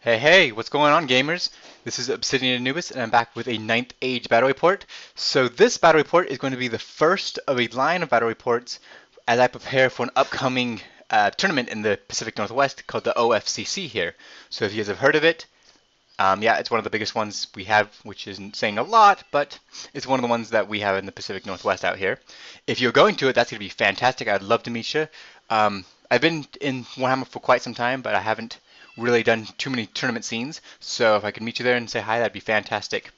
Hey, what's going on, gamers? This is Obsidian Anubis, and I'm back with a Ninth Age battle report. So this battle report is going to be the first of a line of battle reports as I prepare for an upcoming tournament in the Pacific Northwest called the OFCC here. So if you guys have heard of it, yeah, it's one of the biggest ones we have, which isn't saying a lot, but it's one of the ones that we have in the Pacific Northwest out here. If you're going to it, that's going to be fantastic. I'd love to meet you. I've been in Warhammer for quite some time, but I haven't really done too many tournament scenes. So if I could meet you there and say hi, that'd be fantastic.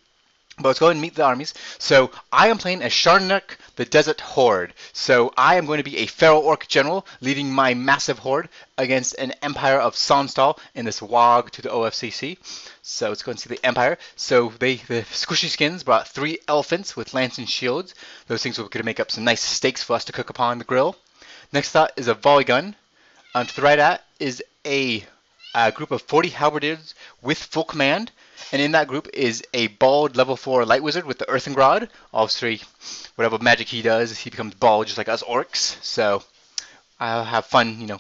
But let's go ahead and meet the armies. So I am playing as Sharnak, the Desert Horde. So I am going to be a Feral Orc general leading my massive horde against an Empire of Sonstal in this Waaargh to the OFCC. So let's go and see the Empire. So the Squishy Skins brought 3 elephants with lance and shields. Those things are going to make up some nice steaks for us to cook upon the grill. Next up is a volley gun. To the right at is a group of 40 halberdiers with full command. And in that group is a bald level 4 light wizard with the earthen rod. Obviously, whatever magic he does, he becomes bald just like us orcs. So I'll have fun,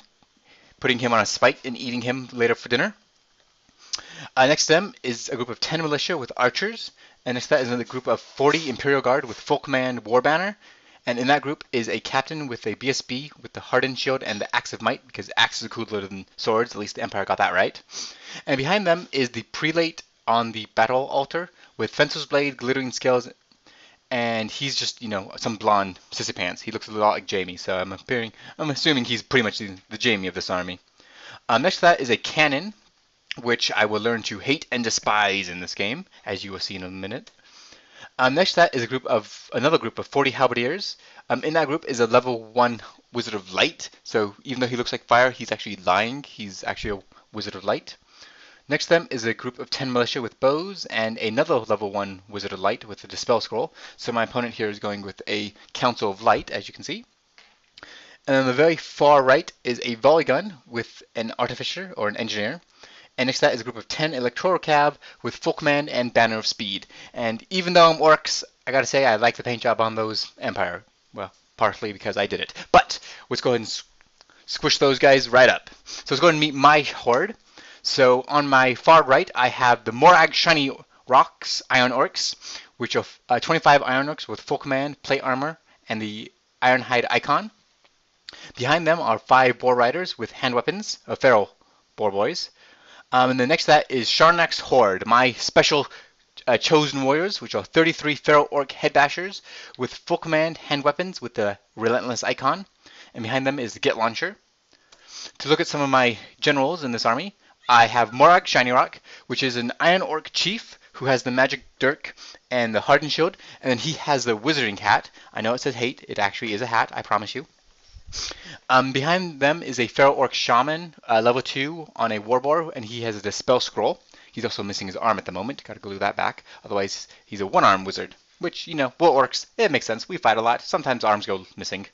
putting him on a spike and eating him later for dinner. Next to them is a group of 10 militia with archers. And next to that is another group of 40 Imperial Guard with full command war banner. And in that group is a captain with a BSB with the hardened shield and the axe of might, because axes are cooler than swords. At least the Empire got that right. And behind them is the prelate on the battle altar with fencer's blade, glittering scales, and he's just, some blonde sissy pants. He looks a lot like Jamie, so I'm assuming he's pretty much the Jamie of this army. Next to that is a cannon, which I will learn to hate and despise in this game, as you will see in a minute. Next to that is another group of 40 halberdiers. In that group is a level 1 Wizard of Light, so even though he looks like fire, he's actually lying. He's actually a Wizard of Light. Next to them is a group of 10 militia with bows and another level 1 Wizard of Light with a Dispel Scroll. So my opponent here is going with a Council of Light, as you can see. And on the very far right is a volley gun with an Artificer or an Engineer. And next to that is a group of 10 Electoral Cav with full command and Banner of Speed. And even though I'm orcs, I gotta say I like the paint job on those Empire. Well, partly because I did it. But let's go ahead and squish those guys right up. So let's go ahead and meet my horde. So on my far right, I have the Waaargh Shiny Rocks Iron Orcs, which are 25 Iron Orcs with full command, plate armor, and the Ironhide icon. Behind them are 5 Boar Riders with hand weapons, feral Boar Boys. And then next to that is Sharnak's Horde, my special chosen warriors, which are 33 Feral Orc Headbashers with full command, hand weapons with the Relentless icon. And behind them is the Get Launcher. To look at some of my generals in this army, I have Waaargh Shiny Rock, which is an Iron Orc Chief who has the Magic Dirk and the Hardened Shield, and then he has the Wizarding Hat. I know it says hate, it actually is a hat, I promise you. Behind them is a Feral Orc Shaman, level 2 on a Warboar, and he has a Dispel Scroll. He's also missing his arm at the moment, gotta glue that back, otherwise he's a one-arm wizard, which, we're orcs, it makes sense, we fight a lot, sometimes arms go missing.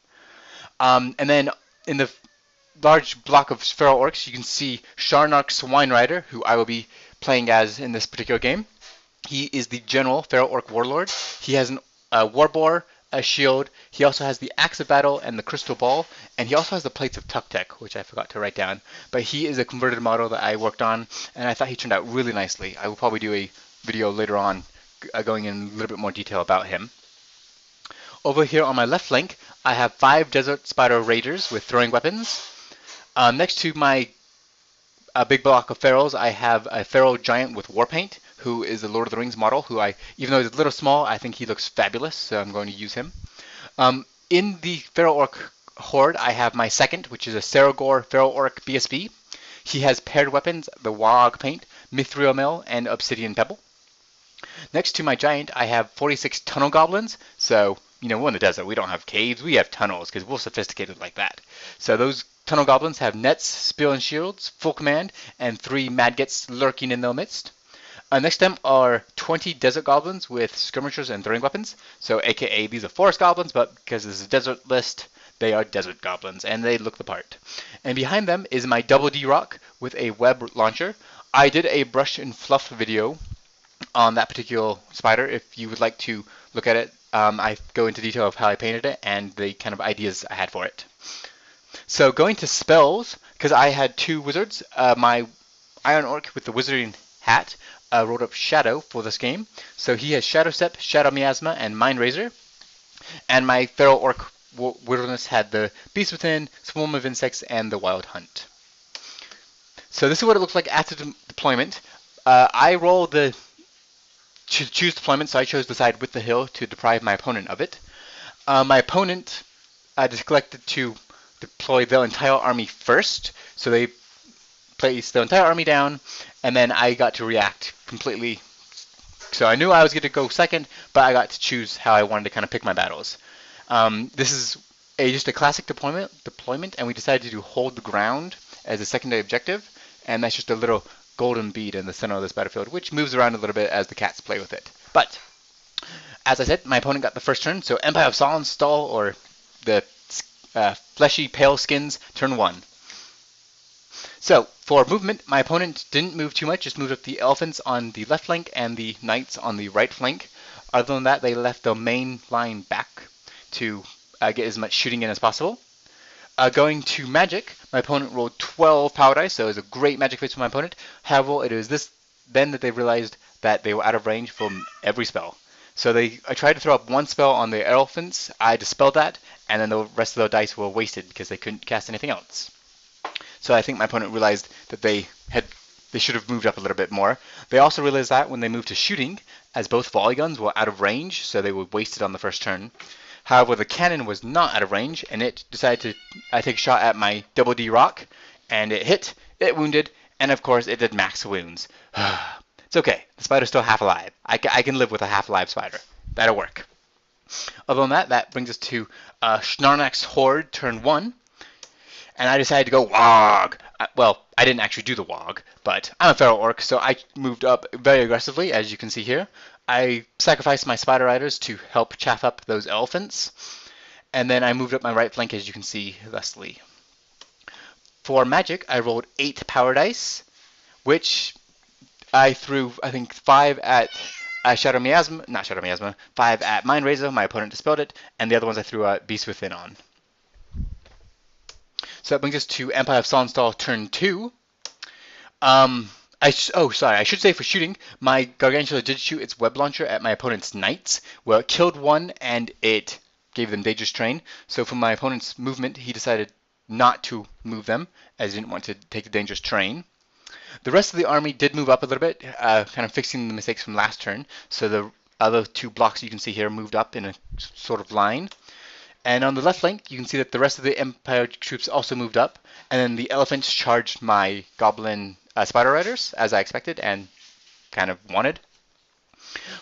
And then in the large block of feral orcs, you can see Sharnak Swine Rider, who I will be playing as in this particular game. He is the general feral orc warlord. He has a warboar, a shield. He also has the axe of battle and the crystal ball, and he also has the plates of Tuktek, which I forgot to write down. But he is a converted model that I worked on, and I thought he turned out really nicely. I will probably do a video later on going in a little bit more detail about him. Over here on my left flank, I have 5 Desert Spider Raiders with throwing weapons. Next to my big block of ferals, I have a feral giant with war paint, who is the Lord of the Rings model, who even though he's a little small, I think he looks fabulous, so I'm going to use him. In the feral orc horde, I have my second, which is a Saragor feral orc BSB. He has paired weapons, the Waaargh paint, Mithril Mill, and Obsidian Pebble. Next to my giant, I have 46 tunnel goblins, so we're in the desert, we don't have caves, we have tunnels, because we're sophisticated like that. So those tunnel goblins have nets, spear and shields, full command, and 3 Madgets lurking in their midst. Next to them are 20 desert goblins with skirmishers and throwing weapons. So aka these are forest goblins, but because this is a desert list, they are desert goblins, and they look the part. And behind them is my double D rock with a web launcher. I did a brush and fluff video on that particular spider. If you would like to look at it, I go into detail of how I painted it and the kind of ideas I had for it. So going to spells, because I had 2 wizards, my Iron Orc with the Wizarding Hat rolled up Shadow for this game. So he has Shadow Step, Shadow Miasma, and Mind Razor. And my Feral Orc Wilderness had the Beast Within, Swarm of Insects, and the Wild Hunt. So this is what it looks like after deployment. I roll the choose deployment, so I chose the side with the hill to deprive my opponent of it. My opponent elected to deploy the entire army first, so they placed the entire army down, and then I got to react completely. So I knew I was going to go second, but I got to choose how I wanted to kind of pick my battles. This is just a classic deployment, and we decided to hold the ground as a secondary objective, and that's just a little golden bead in the center of this battlefield, which moves around a little bit as the cats play with it. But, as I said, my opponent got the first turn, so Empire of Solenstal, or the fleshy pale skins, turn 1. So, for movement, my opponent didn't move too much, just moved up the elephants on the left flank and the knights on the right flank. Other than that, they left the main line back to get as much shooting in as possible. Going to magic, my opponent rolled 12 power dice, so it was a great magic phase for my opponent. However, it was then that they realized that they were out of range from every spell. So I tried to throw up one spell on the elephants, I dispelled that, and then the rest of the dice were wasted because they couldn't cast anything else. So I think my opponent realized that they should have moved up a little bit more. They also realized that when they moved to shooting, as both volley guns were out of range, so they were wasted on the first turn. However, the cannon was not out of range, and it decided to take a shot at my double D rock, and it hit, it wounded, and of course it did max wounds. It's okay, the spider's still half alive. I can live with a half alive spider. That'll work. Other than that, that brings us to Snarnax's Horde, turn 1. And I decided to go Waaargh. Well, I didn't actually do the Waaargh, but I'm a Feral Orc, so I moved up very aggressively, as you can see here. I sacrificed my Spider Riders to help chaff up those elephants, and then I moved up my right flank, as you can see thusly. For magic, I rolled 8 power dice, which I threw, I think, 5 at Shadow Miasma, not Shadow Miasma, 5 at Mind Razor, my opponent dispelled it, and the other ones I threw Beast Within on. So that brings us to Empire of Solenstal turn 2. I should say for shooting, my Gargantula did shoot its web launcher at my opponent's knights. Well, it killed one and it gave them dangerous terrain. So for my opponent's movement, he decided not to move them, as he didn't want to take the dangerous terrain. The rest of the army did move up a little bit, kind of fixing the mistakes from last turn. So the other 2 blocks you can see here moved up in a sort of line. And on the left flank, you can see that the rest of the Empire troops also moved up, and then the elephants charged my Goblin Spider Riders, as I expected and kind of wanted.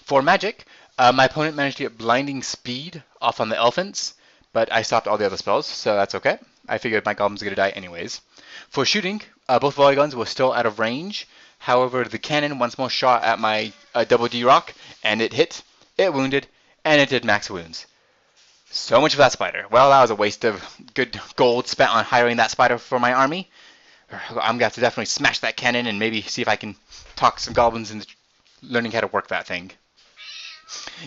For magic, my opponent managed to get Blinding Speed off on the elephants, but I stopped all the other spells, so that's okay. I figured my Goblins were going to die anyways. For shooting, both volley guns were still out of range. However, the cannon once more shot at my double D rock, and it hit, it wounded, and it did max wounds. So much for that spider. Well, that was a waste of good gold spent on hiring that spider for my army. I'm going to have to definitely smash that cannon and maybe see if I can talk some goblins into learning how to work that thing.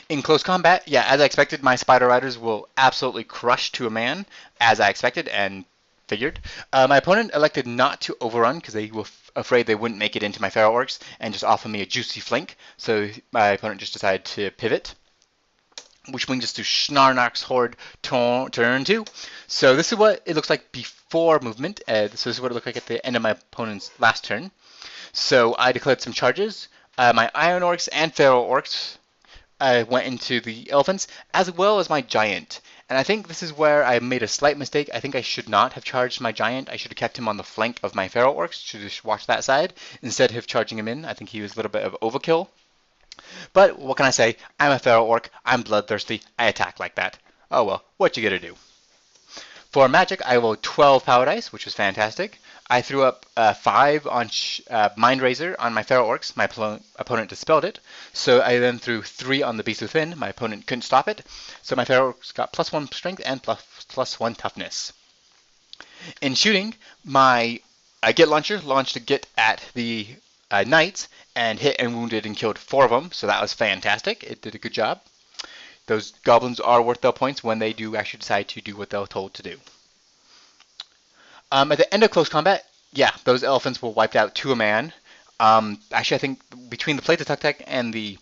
In close combat, yeah, as I expected, my Spider Riders will absolutely crush to a man, as I expected and figured. My opponent elected not to overrun because they were afraid they wouldn't make it into my Feral Orcs and just offer me a juicy flank, so my opponent just decided to pivot. Which brings us to Snarnax's Horde turn 2. So this is what it looks like before movement. So this is what it looked like at the end of my opponent's last turn. So I declared some charges. My Iron Orcs and Feral Orcs went into the elephants, as well as my Giant. And I think this is where I made a slight mistake. I think I should not have charged my Giant. I should have kept him on the flank of my Feral Orcs, should just watch that side, instead of charging him in. I think he was a little bit of overkill. But what can I say? I'm a Feral Orc, I'm bloodthirsty, I attack like that. Oh well, what you gonna do? For magic, I rolled 12 power dice, which was fantastic. I threw up 5 on Mind Razor on my Feral Orcs. My opponent dispelled it. So I then threw 3 on the Beast Within. My opponent couldn't stop it. So my Feral Orcs got +1 strength and +1 toughness. In shooting, my Git Launcher launched a Git at the Knights and hit and wounded and killed 4 of them, so that was fantastic. It did a good job. Those goblins are worth their points when they do actually decide to do what they're told to do. At the end of close combat, yeah, those elephants were wiped out to a man. Actually, I think between the plate attack tech and the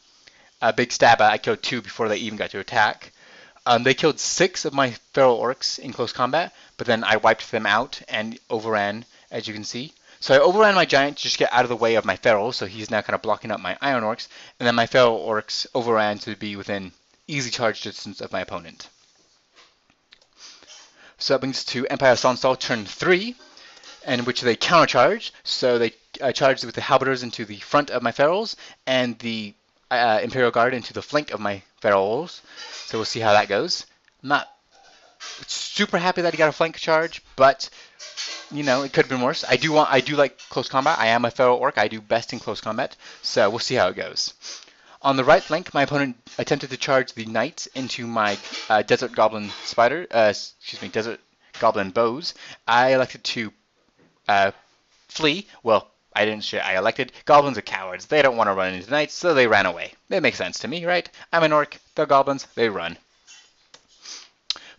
big stab, I killed 2 before they even got to attack. They killed 6 of my feral orcs in close combat, but then I wiped them out and overran, as you can see. So I overran my giant to just get out of the way of my feral, so he's now kind of blocking up my iron orcs, and then my feral orcs overran to be within easy charge distance of my opponent. So that brings us to Empire Sonsal turn 3, in which they countercharge. So they charged with the halberders into the front of my ferals, and the Imperial Guard into the flank of my ferals. So we'll see how that goes. I'm not super happy that he got a flank charge, but you know, it could have been worse. I do like close combat. I am a feral orc. I do best in close combat. So we'll see how it goes. On the right flank, my opponent attempted to charge the knights into my desert goblin desert goblin bows. I elected to flee. Well, I didn't say I elected. Goblins are cowards. They don't want to run into knights, so they ran away. That makes sense to me, right? I'm an orc. They're goblins. They run.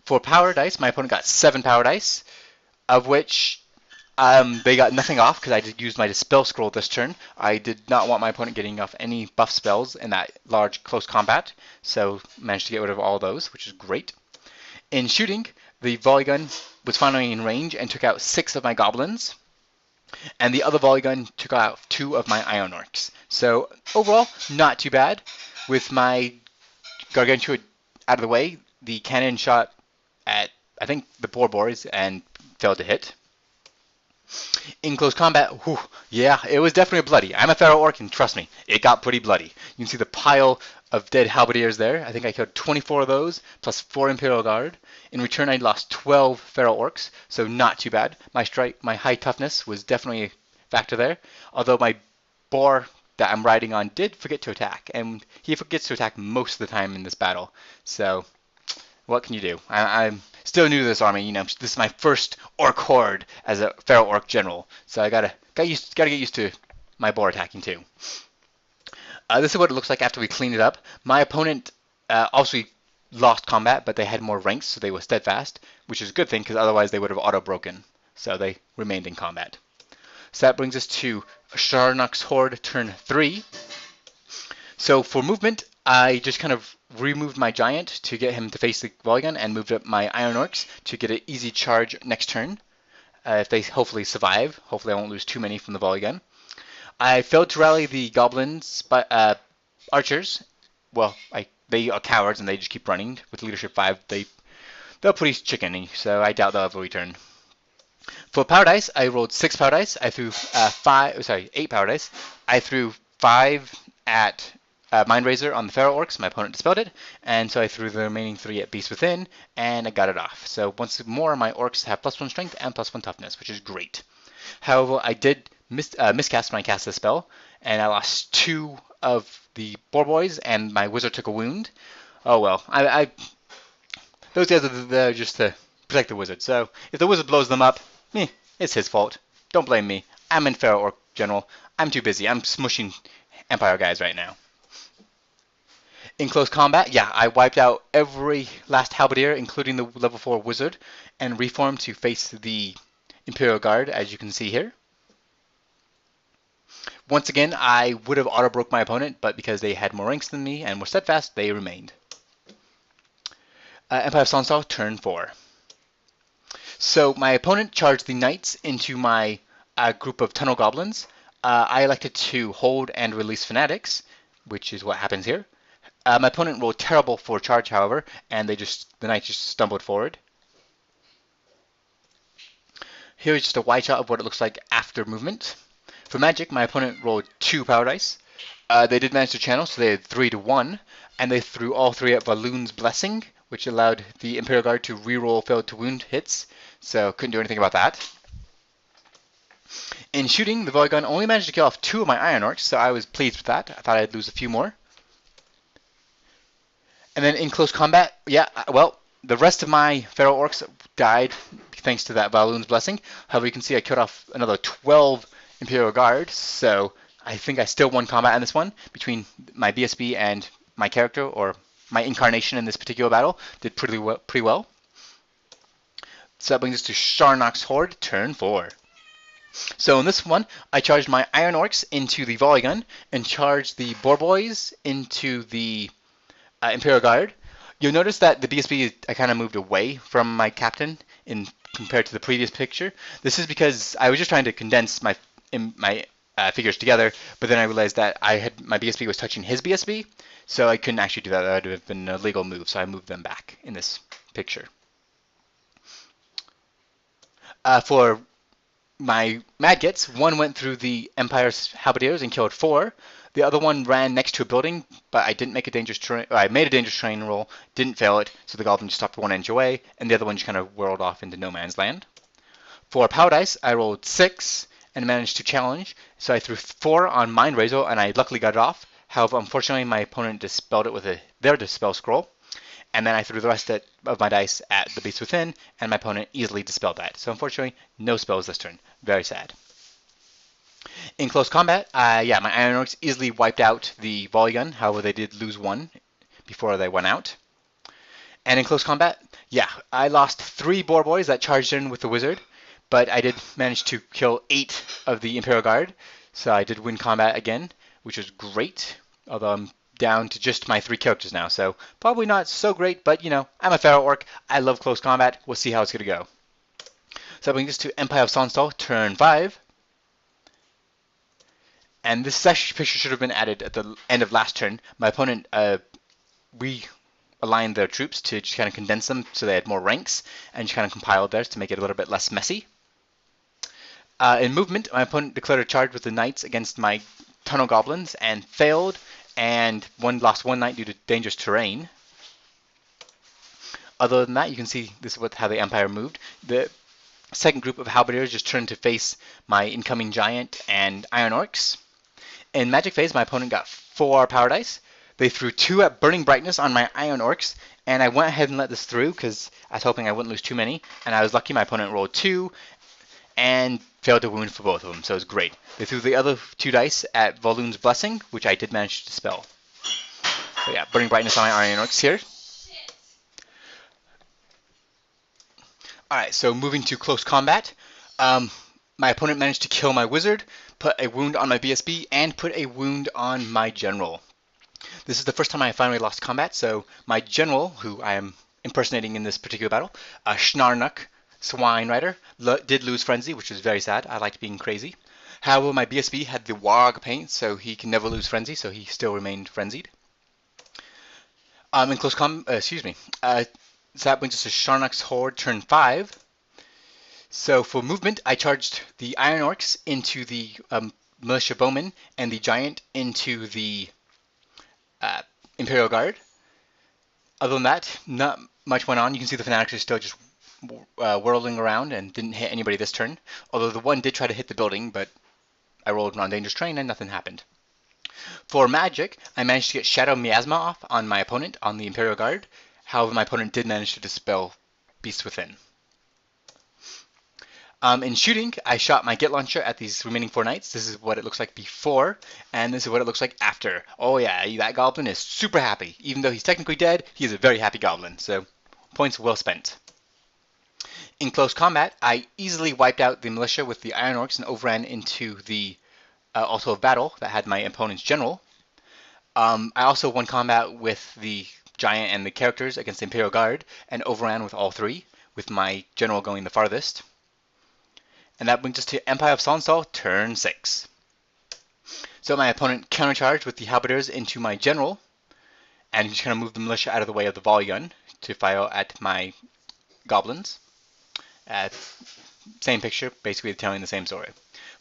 For power dice, my opponent got 7 power dice, of which they got nothing off because I did use my Dispel Scroll this turn. I did not want my opponent getting off any buff spells in that large close combat, so managed to get rid of all those, which is great. In shooting, the volley gun was finally in range and took out 6 of my goblins, and the other volley gun took out 2 of my iron orcs. So overall, not too bad. With my Gargantua out of the way, the cannon shot at, I think, the boars and failed to hit. In close combat, whew, yeah, it was definitely bloody. I'm a feral orc, and trust me, it got pretty bloody. You can see the pile of dead halberdiers there. I think I killed 24 of those, plus 4 Imperial Guard. In return, I lost 12 feral orcs, so not too bad. My high toughness was definitely a factor there, although my boar that I'm riding on did forget to attack, and he forgets to attack most of the time in this battle. So, what can you do? I'm still new to this army. You know, this is my first orc horde as a feral orc general, so I gotta get used to my boar attacking too. This is what it looks like after we clean it up. My opponent obviously lost combat, but they had more ranks, so they were steadfast, which is a good thing because otherwise they would have auto-broken. So they remained in combat. So that brings us to Sharnak's Horde turn 3. So for movement, I just kind of removed my giant to get him to face the volley gun and moved up my iron orcs to get an easy charge next turn. If they hopefully survive, hopefully I won't lose too many from the volley gun. I failed to rally the goblins, but archers, well, they are cowards and they just keep running. With leadership 5, they're pretty chickeny, so I doubt they'll ever return. For power dice, I rolled 6 power dice. I threw 8 power dice. I threw 5 at Mind Razor on the feral orcs. My opponent dispelled it, and so I threw the remaining 3 at Beast Within, and I got it off. So once more, my orcs have +1 strength and +1 toughness, which is great. However, I did miscast when I cast the spell, and I lost 2 of the boar boys, and my wizard took a wound. Oh well, those guys are there just to protect the wizard. So if the wizard blows them up, it's his fault. Don't blame me. I'm in feral orc general. I'm too busy. I'm smushing Empire guys right now. In close combat, yeah, I wiped out every last halberdier, including the level 4 wizard, and reformed to face the Imperial Guard, as you can see here. Once again, I would have auto-broke my opponent, but because they had more ranks than me and were steadfast, they remained. Empire of Sonsal, turn 4. So my opponent charged the knights into my group of tunnel goblins. I elected to hold and release fanatics, which is what happens here. My opponent rolled terrible for charge, however, and the knights just stumbled forward. Here is just a wide shot of what it looks like after movement. For magic, my opponent rolled 2 power dice. They did manage to channel, so they had 3 to 1, and they threw all 3 at Valoon's Blessing, which allowed the Imperial Guard to reroll failed to wound hits, so couldn't do anything about that. In shooting, the volley gun only managed to kill off 2 of my iron orcs, so I was pleased with that. I thought I'd lose a few more. And then in close combat, yeah, well, the rest of my feral orcs died thanks to that Valoon's Blessing. However, you can see I killed off another 12 Imperial Guard, so I think I still won combat in this one. Between my BSB and my character, or my incarnation in this particular battle, did pretty well. So that brings us to Sharnak's Horde, turn 4. So in this one, I charged my Iron Orcs into the volley gun and charged the Boar Boys into the Imperial Guard. You'll notice that the BSB, I kind of moved away from my captain in compared to the previous picture. This is because I was just trying to condense my figures together, but then I realized that my BSB was touching his BSB, so I couldn't actually do that. That would have been a legal move, so I moved them back in this picture. For my Madgets, one went through the Empire's Halberdiers and killed 4. The other one ran next to a building, but I didn't make a dangerous terrain. I made a dangerous terrain roll, didn't fail it, so the Goblin just stopped 1 inch away, and the other one just kind of whirled off into no man's land. For Power Dice, I rolled 6 and managed to challenge, so I threw 4 on Mind Razor, and I luckily got it off. However, unfortunately, my opponent dispelled it with their Dispel Scroll, and then I threw the rest of my dice at the Beast Within, and my opponent easily dispelled that. So unfortunately, no spells this turn. Very sad. In close combat, yeah, my Iron Orcs easily wiped out the volley gun. However, they did lose 1 before they went out. And in close combat, yeah, I lost 3 Boar Boys that charged in with the Wizard, but I did manage to kill 8 of the Imperial Guard, so I did win combat again, which was great, although I'm down to just my 3 characters now, so probably not so great, but, you know, I'm a Pharaoh Orc. I love close combat. We'll see how it's going to go. So that brings us to Empire of Sonstal, turn 5. And this picture should have been added at the end of last turn. My opponent realigned their troops to just kind of condense them so they had more ranks, and just kind of compiled theirs to make it a little bit less messy. In movement, my opponent declared a charge with the Knights against my Tunnel Goblins and failed, and lost 1 knight due to dangerous terrain. Other than that, you can see this is how the Empire moved. The second group of Halberdiers just turned to face my incoming Giant and Iron Orcs. In Magic Phase, my opponent got 4 Power Dice. They threw 2 at Burning Brightness on my Iron Orcs, and I went ahead and let this through because I was hoping I wouldn't lose too many, and I was lucky my opponent rolled 2 and failed to wound for both of them, so it was great. They threw the other 2 dice at Voloon's Blessing, which I did manage to dispel. So yeah, Burning Brightness on my Iron Orcs here. Alright, so moving to close combat. My opponent managed to kill my Wizard, put a wound on my BSB, and put a wound on my General. This is the first time I finally lost combat, so my General, who I am impersonating in this particular battle, Schnarnuk, Swine Rider, did lose Frenzy, which was very sad. I liked being crazy. However, my BSB had the Waaargh paint, so he can never lose Frenzy, so he still remained frenzied. In close combat, so that brings us to Scharnuk's Horde, turn 5. So for movement, I charged the Iron Orcs into the Militia Bowmen and the Giant into the Imperial Guard. Other than that, not much went on. You can see the Fanatics are still just whirling around and didn't hit anybody this turn. Although the one did try to hit the building, but I rolled on Dangerous Terrain and nothing happened. For Magic, I managed to get Shadow Miasma off on my opponent on the Imperial Guard. However, my opponent did manage to dispel Beast Within. In shooting, I shot my Get Launcher at these remaining 4 knights. This is what it looks like before, and this is what it looks like after. Oh yeah, that goblin is super happy. Even though he's technically dead, he is a very happy goblin, so points well spent. In close combat, I easily wiped out the militia with the Iron Orcs and overran into the Altar of Battle that had my opponent's general. I also won combat with the Giant and the characters against the Imperial Guard and overran with all 3, with my general going the farthest. And that brings us to Empire of Sonstal, turn 6. So my opponent countercharged with the Halberdiers into my general, and just kind of moved the militia out of the way of the volley gun to fire at my goblins. Same picture, basically telling the same story.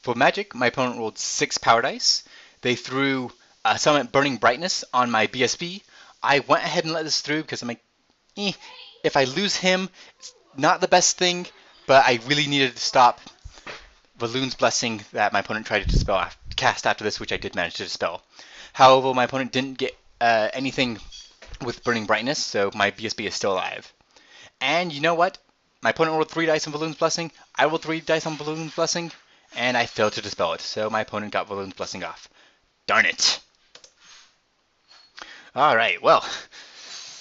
For Magic, my opponent rolled 6 Power Dice. They threw some at Burning Brightness on my BSB. I went ahead and let this through because I'm like, if I lose him, it's not the best thing, but I really needed to stop Voloon's Blessing that my opponent tried to cast after this, which I did manage to dispel. However, my opponent didn't get anything with Burning Brightness, so my BSB is still alive. And you know what? My opponent rolled 3 dice on Voloon's Blessing, I rolled 3 dice on Voloon's Blessing, and I failed to dispel it, so my opponent got Voloon's Blessing off. Darn it! Alright, well,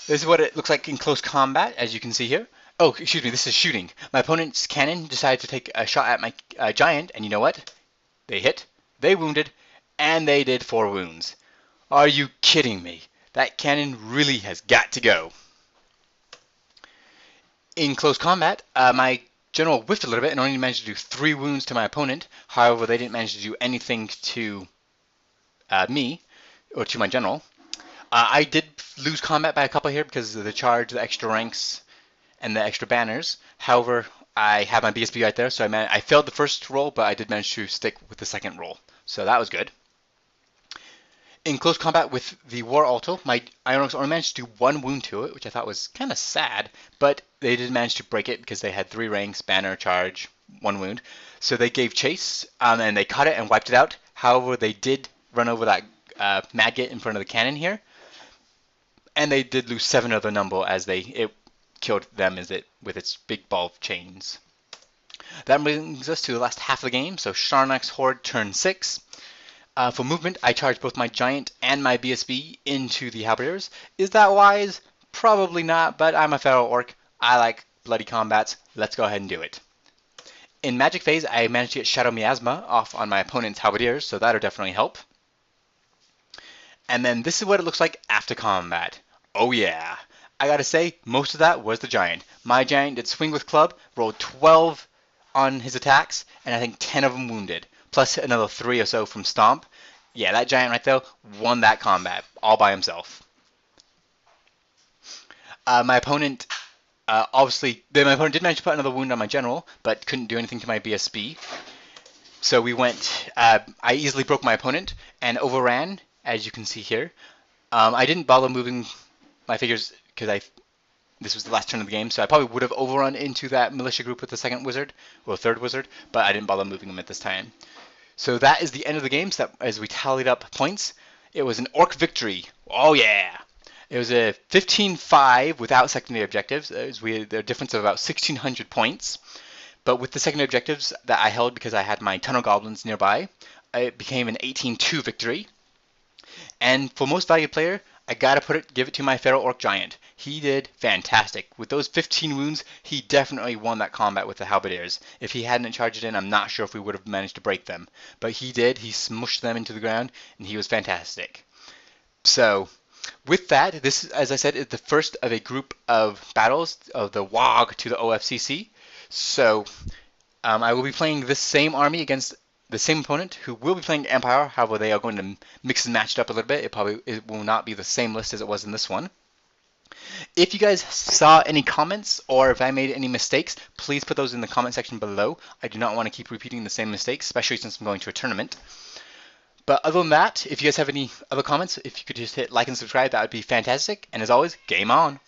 this is what it looks like in close combat, as you can see here. Oh, excuse me, this is shooting. My opponent's cannon decided to take a shot at my giant, and you know what? They hit, they wounded, and they did 4 wounds. Are you kidding me? That cannon really has got to go. In close combat, my general whiffed a little bit and only managed to do 3 wounds to my opponent. However, they didn't manage to do anything to me, or to my general. I did lose combat by a couple here because of the charge, the extra ranks, and the extra banners. However, I have my BSB right there, so I failed the first roll, but I did manage to stick with the second roll. So that was good. In close combat with the War Alto, my Ironworks only managed to do 1 wound to it, which I thought was kind of sad, but they did manage to break it because they had 3 ranks, banner, charge, 1 wound. So they gave chase, and they caught it and wiped it out. However, they did run over that maggot in front of the cannon here, and they did lose 7 of the number as it killed them with its big ball of chains. That brings us to the last half of the game, so Sharnak's Horde turn 6. For movement, I charged both my Giant and my BSB into the Halberdiers. Is that wise? Probably not, but I'm a Feral Orc. I like bloody combats. Let's go ahead and do it. In Magic Phase, I managed to get Shadow Miasma off on my opponent's Halberdiers, so that'll definitely help. And then this is what it looks like after combat. Oh yeah. I gotta say, most of that was the Giant. My Giant did swing with club, rolled 12 on his attacks, and I think 10 of them wounded. Plus another 3 or so from Stomp. Yeah, that Giant right there won that combat all by himself. My opponent, my opponent did manage to put another wound on my General, but couldn't do anything to my BSB. So we went, I easily broke my opponent and overran, as you can see here. I didn't bother moving my figures because this was the last turn of the game, so I probably would have overrun into that militia group with the second wizard, or third wizard, but I didn't bother moving them at this time. So that is the end of the game, so as we tallied up points. It was an Orc victory. Oh yeah! It was a 15-5 without secondary objectives. We had a difference of about 1,600 points. But with the secondary objectives that I held because I had my Tunnel Goblins nearby, it became an 18-2 victory. And for most valued player, I gotta give it to my Feral Orc Giant. He did fantastic. With those 15 wounds, he definitely won that combat with the Halberdiers. If he hadn't charged in, I'm not sure if we would have managed to break them. But he did. He smushed them into the ground, and he was fantastic. So, with that, this, as I said, is the first of a group of battles of the Waaargh to the OFCC. So, I will be playing this same army against the same opponent who will be playing Empire. However, they are going to mix and match it up a little bit. It will not be the same list as it was in this one. If you guys saw any comments or if I made any mistakes, please put those in the comment section below. I do not want to keep repeating the same mistakes, especially since I'm going to a tournament. But other than that, if you guys have any other comments, if you could just hit like and subscribe, that would be fantastic. And as always, game on!